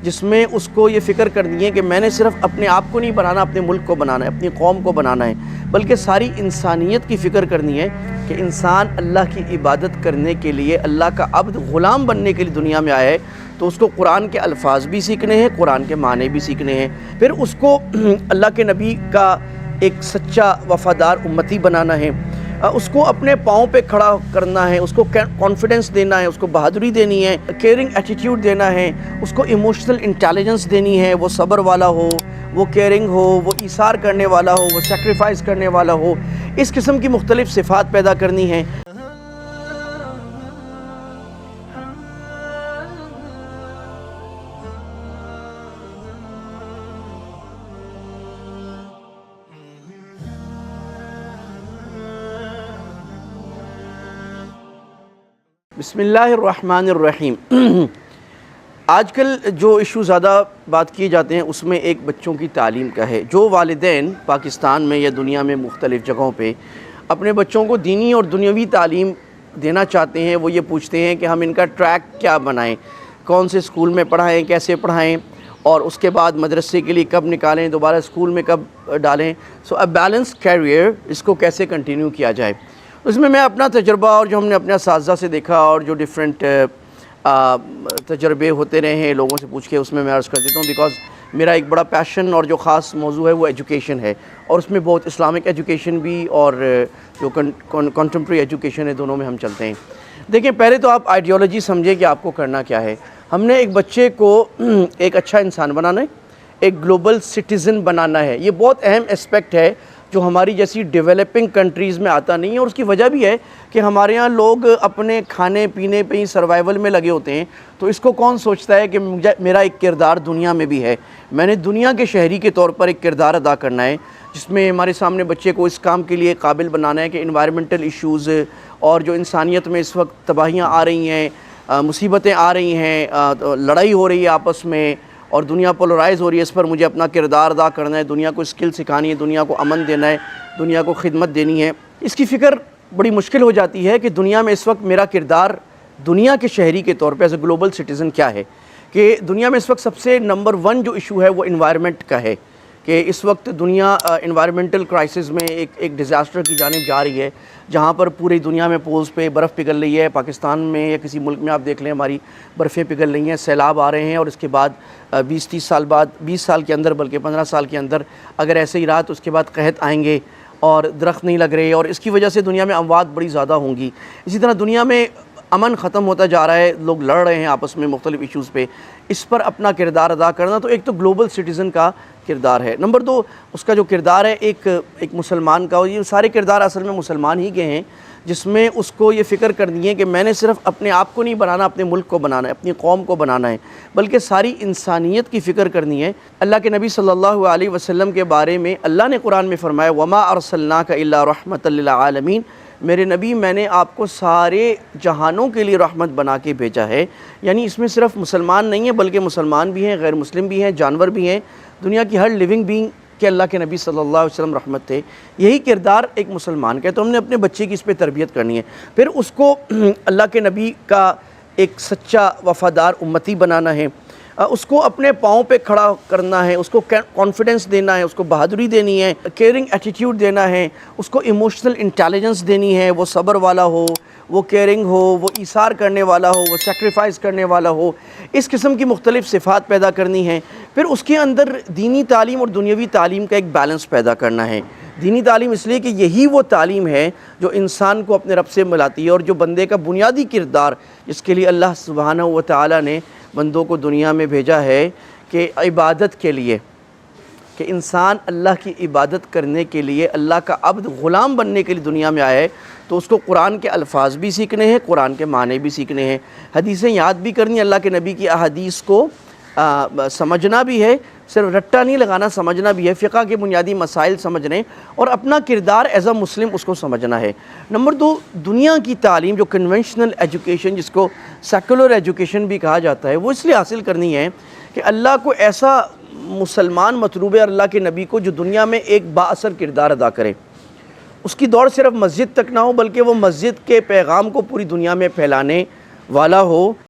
جس میں اس کو یہ فکر کرنی ہے کہ میں نے صرف اپنے آپ کو نہیں بنانا، اپنے ملک کو بنانا ہے، اپنی قوم کو بنانا ہے، بلکہ ساری انسانیت کی فکر کرنی ہے کہ انسان اللہ کی عبادت کرنے کے لیے، اللہ کا عبد، غلام بننے کے لیے دنیا میں آیا ہے، تو اس کو قرآن کے الفاظ بھی سیکھنے ہیں، قرآن کے معنی بھی سیکھنے ہیں، پھر اس کو اللہ کے نبی کا ایک سچا وفادار امتی بنانا ہے، اس کو اپنے پاؤں پہ کھڑا کرنا ہے، اس کو کانفیڈنس دینا ہے، اس کو بہادری دینی ہے، کیئرنگ ایٹیٹیوڈ دینا ہے، اس کو ایموشنل انٹیلیجنس دینی ہے، وہ صبر والا ہو، وہ کیئرنگ ہو، وہ ایثار کرنے والا ہو، وہ سیکریفائز کرنے والا ہو، اس قسم کی مختلف صفات پیدا کرنی ہیں۔ بسم اللہ الرحمن الرحیم۔ آج کل جو ایشو زیادہ بات کیے جاتے ہیں اس میں ایک بچوں کی تعلیم کا ہے۔ جو والدین پاکستان میں یا دنیا میں مختلف جگہوں پہ اپنے بچوں کو دینی اور دنیاوی تعلیم دینا چاہتے ہیں، وہ یہ پوچھتے ہیں کہ ہم ان کا ٹریک کیا بنائیں، کون سے اسکول میں پڑھائیں، کیسے پڑھائیں، اور اس کے بعد مدرسے کے لیے کب نکالیں، دوبارہ اسکول میں کب ڈالیں۔ سو اے بیلنس کیریئر، اس کو کیسے کنٹینیو کیا جائے۔ اس میں اپنا تجربہ اور جو ہم نے اپنے اساتذہ سے دیکھا اور جو ڈیفرنٹ تجربے ہوتے رہے ہیں لوگوں سے پوچھ کے، اس میں عرض کر دیتا ہوں، بیکاز میرا ایک بڑا پیشن اور جو خاص موضوع ہے وہ ایجوکیشن ہے، اور اس میں بہت اسلامک ایجوکیشن بھی اور جو کنٹمپریری ایجوکیشن ہے، دونوں میں ہم چلتے ہیں۔ دیکھیں، پہلے تو آپ آئیڈیالوجی سمجھیں کہ آپ کو کرنا کیا ہے۔ ہم نے ایک بچے کو ایک اچھا انسان بنانا ہے، ایک گلوبل سٹیزن بنانا ہے۔ یہ بہت اہم اسپیکٹ ہے جو ہماری جیسی ڈیولپنگ کنٹریز میں آتا نہیں ہے، اور اس کی وجہ بھی ہے کہ ہمارے ہاں لوگ اپنے کھانے پینے پہ ہی سروائیول میں لگے ہوتے ہیں۔ تو اس کو کون سوچتا ہے کہ میرا ایک کردار دنیا میں بھی ہے، میں نے دنیا کے شہری کے طور پر ایک کردار ادا کرنا ہے، جس میں ہمارے سامنے بچے کو اس کام کے لیے قابل بنانا ہے کہ انوائرمنٹل ایشوز اور جو انسانیت میں اس وقت تباہیاں آ رہی ہیں، مصیبتیں آ رہی ہیں، لڑائی ہو رہی ہے آپس میں، اور دنیا پولرائز ہو رہی ہے، اس پر مجھے اپنا کردار ادا کرنا ہے، دنیا کو اسکل سکھانی ہے، دنیا کو امن دینا ہے، دنیا کو خدمت دینی ہے۔ اس کی فکر بڑی مشکل ہو جاتی ہے کہ دنیا میں اس وقت میرا کردار دنیا کے شہری کے طور پہ ایز اے گلوبل سٹیزن کیا ہے، کہ دنیا میں اس وقت سب سے نمبر 1 جو ایشو ہے وہ انوائرمنٹ کا ہے، کہ اس وقت دنیا انوائرمنٹل کرائسس میں ایک ڈیزاسٹر کی جانب جا رہی ہے، جہاں پر پوری دنیا میں پولز پہ برف پگھل رہی ہے۔ پاکستان میں یا کسی ملک میں آپ دیکھ لیں، ہماری برفیں پگھل رہی ہیں، سیلاب آ رہے ہیں، اور اس کے بعد 20-30 سال بعد، 20 سال کے اندر، بلکہ 15 سال کے اندر اگر ایسے ہی رہا تو اس کے بعد قحط آئیں گے، اور درخت نہیں لگ رہے، اور اس کی وجہ سے دنیا میں اموات بڑی زیادہ ہوں گی۔ اسی طرح دنیا میں امن ختم ہوتا جا رہا ہے، لوگ لڑ رہے ہیں آپس میں مختلف ایشوز پہ۔ اس پر اپنا کردار ادا کرنا تو ایک تو گلوبل سٹیزن کا کردار ہے۔ نمبر 2، اس کا جو کردار ہے ایک مسلمان کا، یہ سارے کردار اصل میں مسلمان ہی کے ہیں، جس میں اس کو یہ فکر کرنی ہے کہ میں نے صرف اپنے آپ کو نہیں بنانا، اپنے ملک کو بنانا ہے، اپنی قوم کو بنانا ہے، بلکہ ساری انسانیت کی فکر کرنی ہے۔ اللہ کے نبی صلی اللہ علیہ وسلم کے بارے میں اللہ نے قرآن میں فرمایا، وَمَا أَرْسَلْنَاكَ إِلَّا رَحْمَةً لِّلْعَالَمِينَ، میرے نبی، میں نے آپ کو سارے جہانوں کے لیے رحمت بنا کے بھیجا ہے۔ یعنی اس میں صرف مسلمان نہیں ہیں، بلکہ مسلمان بھی ہیں، غیر مسلم بھی ہیں، جانور بھی ہیں، دنیا کی ہر لیونگ بینگ کہ اللہ کے نبی صلی اللہ علیہ وسلم رحمت تھے۔ یہی کردار ایک مسلمان کا ہے، تو ہم نے اپنے بچے کی اس پہ تربیت کرنی ہے، پھر اس کو اللہ کے نبی کا ایک سچا وفادار امتی بنانا ہے، اس کو اپنے پاؤں پہ کھڑا کرنا ہے، اس کو کانفیڈنس دینا ہے، اس کو بہادری دینی ہے، کیئرنگ ایٹیٹیوڈ دینا ہے، اس کو ایموشنل انٹیلیجنس دینی ہے، وہ صبر والا ہو، وہ کیئرنگ ہو، وہ ایثار کرنے والا ہو، وہ سیکریفائز کرنے والا ہو، اس قسم کی مختلف صفات پیدا کرنی ہیں۔ پھر اس کے اندر دینی تعلیم اور دنیاوی تعلیم کا ایک بیلنس پیدا کرنا ہے۔ دینی تعلیم اس لیے کہ یہی وہ تعلیم ہے جو انسان کو اپنے رب سے ملاتی ہے، اور جو بندے کا بنیادی کردار، جس کے لیے اللہ سبحانہ و تعالیٰ نے بندوں کو دنیا میں بھیجا ہے کہ عبادت کے لیے، کہ انسان اللہ کی عبادت کرنے کے لیے، اللہ کا عبد، غلام بننے کے لیے دنیا میں آیا ہے، تو اس کو قرآن کے الفاظ بھی سیکھنے ہیں، قرآن کے معنی بھی سیکھنے ہیں، حدیثیں یاد بھی کرنی، اللہ کے نبی کی احادیث کو سمجھنا بھی ہے، صرف رٹا نہیں لگانا، سمجھنا بھی ہے، فقہ کے بنیادی مسائل سمجھنے، اور اپنا کردار ایز اے مسلم اس کو سمجھنا ہے۔ نمبر 2، دنیا کی تعلیم جو کنونشنل ایجوکیشن، جس کو سیکولر ایجوکیشن بھی کہا جاتا ہے، وہ اس لیے حاصل کرنی ہے کہ اللہ کو ایسا مسلمان مطلوب ہے، اور اللہ کے نبی کو جو دنیا میں ایک با اثر کردار ادا کرے، اس کی دوڑ صرف مسجد تک نہ ہو، بلکہ وہ مسجد کے پیغام کو پوری دنیا میں پھیلانے والا ہو۔